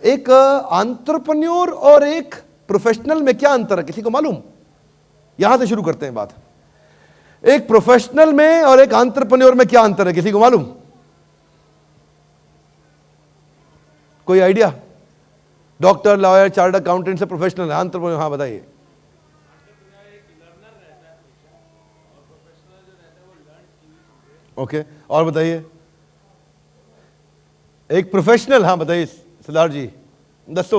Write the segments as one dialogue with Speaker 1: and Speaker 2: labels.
Speaker 1: एक एंटरप्रेन्योर और एक प्रोफेशनल में क्या अंतर है, किसी को मालूम? यहां से शुरू करते हैं बात। एक प्रोफेशनल में और एक एंटरप्रेन्योर में क्या अंतर है, किसी को मालूम? कोई idea? Doctor, lawyer, chartered accountant से प्रोफेशनल है, एंटरप्रेन्योर, हाँ बताइए। ओके, और बताइए। एक प्रोफेशनल, हाँ बताइए सिद्धार्थ जी, दसो।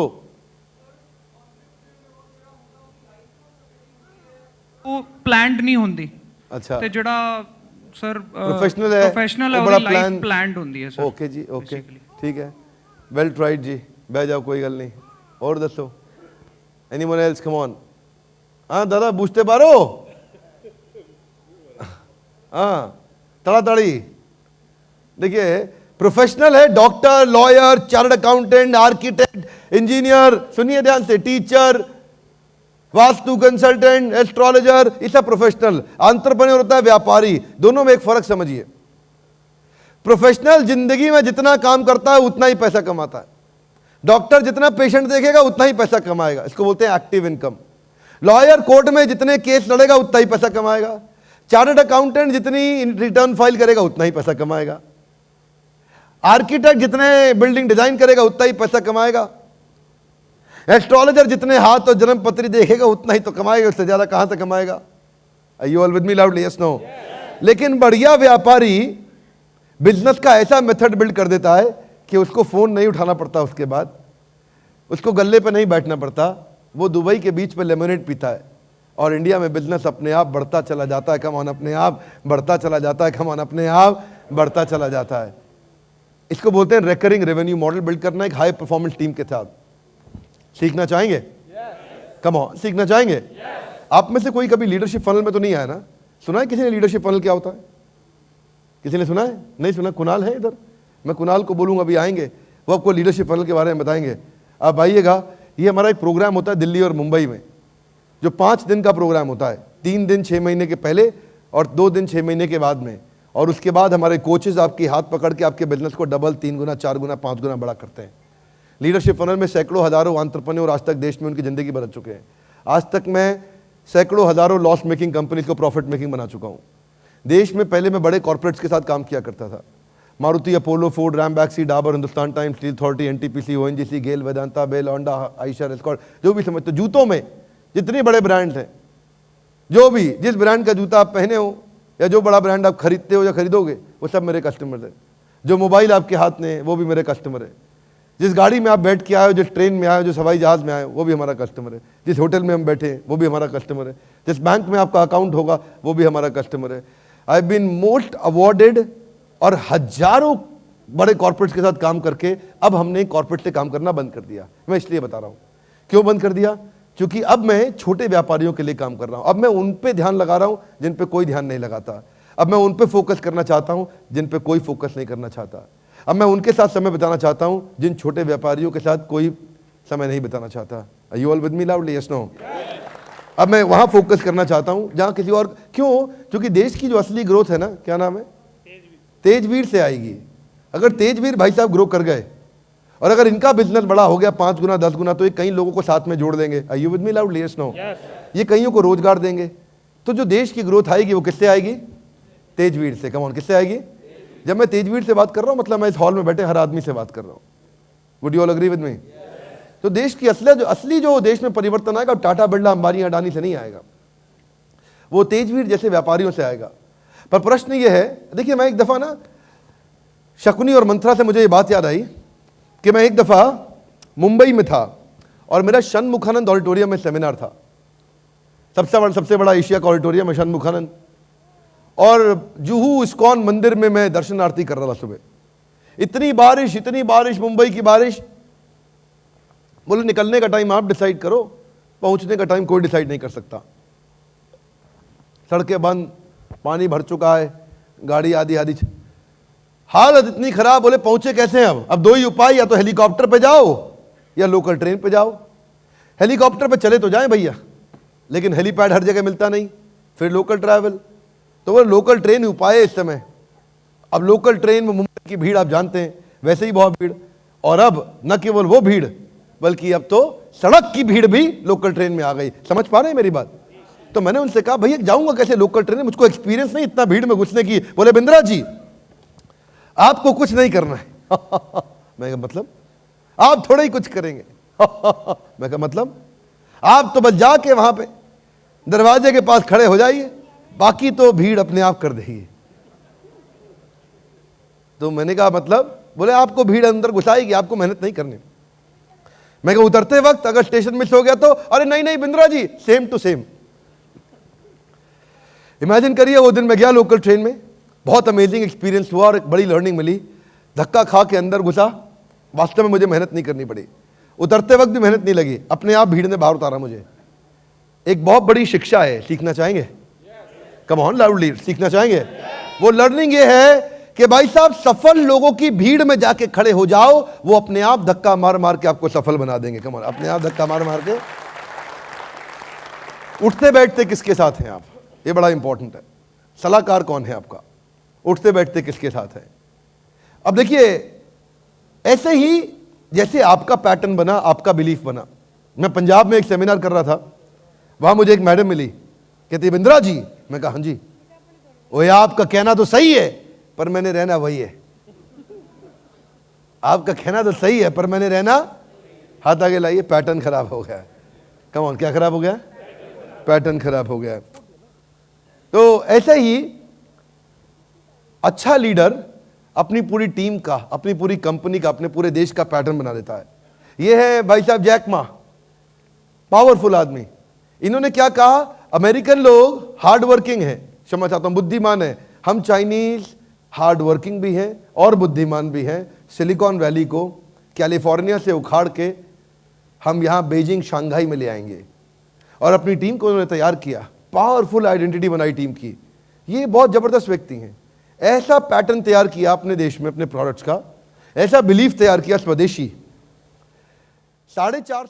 Speaker 2: वो प्लान्ड नहीं होंदी।
Speaker 1: अच्छा,
Speaker 2: ते जड़ा सर
Speaker 1: प्रोफेशनल है,
Speaker 2: प्रोफेशनल है,
Speaker 1: बड़ा
Speaker 2: लाइफ
Speaker 1: प्लान
Speaker 2: प्लान्ड होंदी है सर।
Speaker 1: ओके जी, ओके, ठीक है, वेल ट्राइड जी, बह जाओ, कोई गल नहीं। और दसो, एनीवन एल्स, कम ऑन। हाँ दादा पूछते बारो, हाँ तड़ातड़ी। देखिए, प्रोफेशनल है doctor, lawyer, chartered accountant, architect, engineer, सुनिए ध्यान से, टीचर, वास्तु कंसल्टेंट, एस्ट्रोलॉजर, ये सब प्रोफेशनल। एंटरप्रेन्योर होता है व्यापारी। दोनों में एक फर्क समझिए। प्रोफेशनल जिंदगी में जितना काम करता है उतना ही पैसा कमाता है। डॉक्टर जितना पेशेंट देखेगा उतना ही पैसा कमाएगा, इसको बोलते हैं एक्टिव इनकम। लॉयर कोर्ट में जितने केस लड़ेगा उतना ही पैसा कमाएगा। चार्टर्ड अकाउंटेंट जितनी रिटर्न फाइल करेगा उतना ही पैसा कमाएगा। आर्किटेक्ट जितने बिल्डिंग डिजाइन करेगा उतना ही पैसा कमाएगा। एस्ट्रोलॉजर जितने हाथ और जन्म पत्री देखेगा उतना ही तो कमाएगा, उससे ज्यादा कहां से कमाएगा? Are you all with me loudly? Yes, no? लेकिन बढ़िया व्यापारी बिजनेस का ऐसा मेथड बिल्ड कर देता है कि उसको फोन नहीं उठाना पड़ता, उसके बाद उसको गल्ले पे नहीं बैठना पड़ता, वो दुबई के बीच पे लेमनेड पीता है और इंडिया में बिजनेस अपने आप बढ़ता चला जाता है। कमान अपने आप बढ़ता चला जाता है, कमान अपने आप बढ़ता चला जाता है। इसको बोलते हैं रिकरिंग रेवेन्यू मॉडल बिल्ड करना एक हाई परफॉर्मेंस टीम के साथ। सीखना चाहेंगे? कम ऑन, सीखना चाहेंगे? आप में से कोई कभी लीडरशिप फनल में तो नहीं आया ना? सुना है किसी ने लीडरशिप फनल क्या होता है? किसी ने सुना है? नहीं सुना? कुणाल है इधर? मैं कुणाल को बोलूंगा, अभी आएंगे, वो आपको लीडरशिप फनल के बारे में बताएंगे। आप आइएगा। ये हमारा एक प्रोग्राम होता है दिल्ली और मुंबई में, जो 5 दिन का प्रोग्राम होता है। 3 दिन 6 महीने के पहले और 2 दिन 6 महीने के बाद में। और उसके बाद हमारे कोचेज आपकी हाथ पकड़ के आपके बिजनेस को डबल, 3 गुना, 4 गुना, 5 गुना बड़ा करते हैं। लीडरशिप फनल में सैकड़ों हजारों एंटरप्रेन्योर आज तक देश में उनकी जिंदगी बदल चुके हैं। आज तक मैं सैकड़ों हजारों लॉस मेकिंग कंपनीज को प्रॉफिट मेकिंग बना चुका हूं। देश में पहले मैं बड़े कॉर्पोरेट्स के साथ काम किया करता था। Maruti, Apollo, Ford, Ranbaxy, Dabur, Hindustan Times, Steel Authority, NTPC, ONGC, GAIL, Vedanta, BEL, Honda, Eicher, Escort, जो भी समझते, जूतों में जितने बड़े ब्रांड हैं, जो भी जिस ब्रांड का जूता आप पहने हो या जो बड़ा ब्रांड आप खरीदते हो या खरीदोगे, वो सब मेरे कस्टमर हैं। जो मोबाइल आपके हाथ में है वो भी मेरे कस्टमर है। जिस गाड़ी में आप बैठ के आए हो, जिस ट्रेन में आए हो, जो हवाई जहाज में आए हो, वो भी हमारा कस्टमर है। जिस होटल में हम बैठे हैं वो भी हमारा कस्टमर है। जिस बैंक में आपका अकाउंट होगा वो भी हमारा कस्टमर है। I have been most awarded, और हजारों बड़े कॉर्पोरेट्स के साथ काम करके अब हमने कॉर्पोरेट से काम करना बंद कर दिया। मैं इसलिए बता रहा हूं क्यों बंद कर दिया, क्योंकि अब मैं छोटे व्यापारियों के लिए काम कर रहा हूं। अब मैं उन पे ध्यान लगा रहा हूं जिन पे कोई ध्यान नहीं लगाता। अब मैं उन पे फोकस करना चाहता हूं जिन पे कोई फोकस नहीं करना चाहता। अब मैं उनके साथ समय बिताना चाहता हूं जिन छोटे व्यापारियों के साथ कोई समय नहीं बिताना चाहता। Are you all with me loudly? Yes, no? अब मैं वहां फोकस करना चाहता हूं जहां किसी और, क्यों? क्योंकि देश की जो असली ग्रोथ है ना, क्या नाम है? तेजवीर से आएगी। अगर तेजवीर भाई साहब ग्रो कर गए और अगर इनका बिजनेस बड़ा हो गया 5 गुना 10 गुना, तो ये कई लोगों को साथ में जोड़ देंगे। Are you with me loudly? Yes, no? ये कईयों को रोजगार देंगे। तो जो देश की ग्रोथ आएगी वो किससे आएगी? तेजवीर से। कम ऑन, किससे आएगी? जब मैं तेजवीर से बात कर रहा हूं, मतलब मैं इस हॉल में बैठे हर आदमी से बात कर रहा हूं। Would you all agree with me? तो देश की असली जो देश में परिवर्तन आएगा, टाटा, बिरला, अंबानी, अडानी से नहीं आएगा, वो तेजवीर जैसे व्यापारियों से आएगा। पर प्रश्न ये है, देखिए मैं एक दफा ना शकुनी और मंत्रा से मुझे ये बात याद आई कि मैं एक दफा मुंबई में था और मेरा षणमुखानंद ऑडिटोरियम में सेमिनार था। सबसे बड़ा एशिया का ऑडिटोरियम है षणमुखानंद। और जुहू इस्कॉन मंदिर में मैं दर्शन आरती कर रहा था सुबह। इतनी बारिश, मुंबई की बारिश। बोले निकलने का टाइम आप डिसाइड करो, पहुंचने का टाइम कोई डिसाइड नहीं कर सकता। सड़कें बंद, पानी भर चुका है, गाड़ी आधी हालत इतनी खराब। बोले पहुंचे कैसे हैं? अब 2 ही उपाय, या तो हेलीकॉप्टर पे जाओ या लोकल ट्रेन पे जाओ। हेलीकॉप्टर पे चले तो जाएं भैया, लेकिन हेलीपैड हर जगह मिलता नहीं, फिर लोकल ट्रैवल। तो वो लोकल ट्रेन ही उपाय है इस समय। अब लोकल ट्रेन में मुंबई की भीड़ आप जानते हैं, वैसे ही बहुत भीड़। और अब न केवल वो भीड़ बल्कि अब तो सड़क की भीड़ भी लोकल ट्रेन में आ गई। समझ पा रहे हैं मेरी बात? तो मैंने उनसे कहा भैया जाऊंगा कैसे लोकल ट्रेन में, मुझको एक्सपीरियंस नहीं इतना भीड़ में घुसने की। बोले बिंद्रा जी आपको कुछ नहीं करना है। मैं कहा मतलब? आप थोड़ा ही कुछ करेंगे। मैं कहा मतलब? आप तो बस जाके वहां पे दरवाजे के पास खड़े हो जाइए, बाकी तो भीड़ अपने आप कर देगी। तो मैंने कहा मतलब? बोले आपको भीड़ अंदर घुसाएगी, आपको मेहनत नहीं करनी। मैं कहा उतरते वक्त अगर स्टेशन मिस हो गया तो? अरे नहीं नहीं Bindra ji same to same. Imagine करिए वो दिन मैं गया लोकल ट्रेन में, बहुत अमेजिंग एक्सपीरियंस हुआ और एक बड़ी लर्निंग मिली। धक्का खा के अंदर घुसा, वास्तव में मुझे मेहनत नहीं करनी पड़ी, उतरते वक्त भी मेहनत नहीं लगी, अपने आप भीड़ ने बाहर उतारा मुझे। एक बहुत बड़ी शिक्षा है, सीखना चाहेंगे? कम ऑन लाउडली, सीखना चाहेंगे? वो लर्निंग ये है कि भाई साहब सफल लोगों की भीड़ में जाके खड़े हो जाओ, वो अपने आप धक्का मार मार के आपको सफल बना देंगे। कम ऑन, अपने आप धक्का मार मार के। उठते बैठते किसके साथ हैं आप, ये बड़ा इंपॉर्टेंट है। सलाहकार कौन है आपका? उठते बैठते किसके साथ है? अब देखिए ऐसे ही जैसे आपका पैटर्न बना, आपका बिलीफ बना। मैं पंजाब में एक सेमिनार कर रहा था, वहां मुझे एक मैडम मिली, कहती बिंद्रा जी। मैं कहा हाँ जी। ओए आपका कहना तो सही है पर मैंने रहना वही है। आपका कहना तो सही है पर मैंने रहना, हाथ आगे लाइए, पैटर्न खराब हो गया। कम ऑन, क्या खराब हो गया? पैटर्न खराब हो गया। तो ऐसे ही अच्छा लीडर अपनी पूरी टीम का, अपनी पूरी कंपनी का, अपने पूरे देश का पैटर्न बना देता है। ये है भाई साहब जैक मा, पावरफुल आदमी। इन्होंने क्या कहा? अमेरिकन लोग हार्ड वर्किंग है, क्षमा चाहता हूं, बुद्धिमान है। हम चाइनीज हार्ड वर्किंग भी हैं और बुद्धिमान भी हैं। सिलिकॉन वैली को कैलिफोर्निया से उखाड़ के हम यहां बीजिंग शंघाई में ले आएंगे। और अपनी टीम को उन्होंने तैयार किया, पावरफुल आइडेंटिटी बनाई टीम की। ये बहुत जबरदस्त व्यक्ति हैं। ऐसा पैटर्न तैयार किया अपने देश में अपने प्रोडक्ट्स का, ऐसा बिलीफ तैयार किया स्वदेशी। 4.5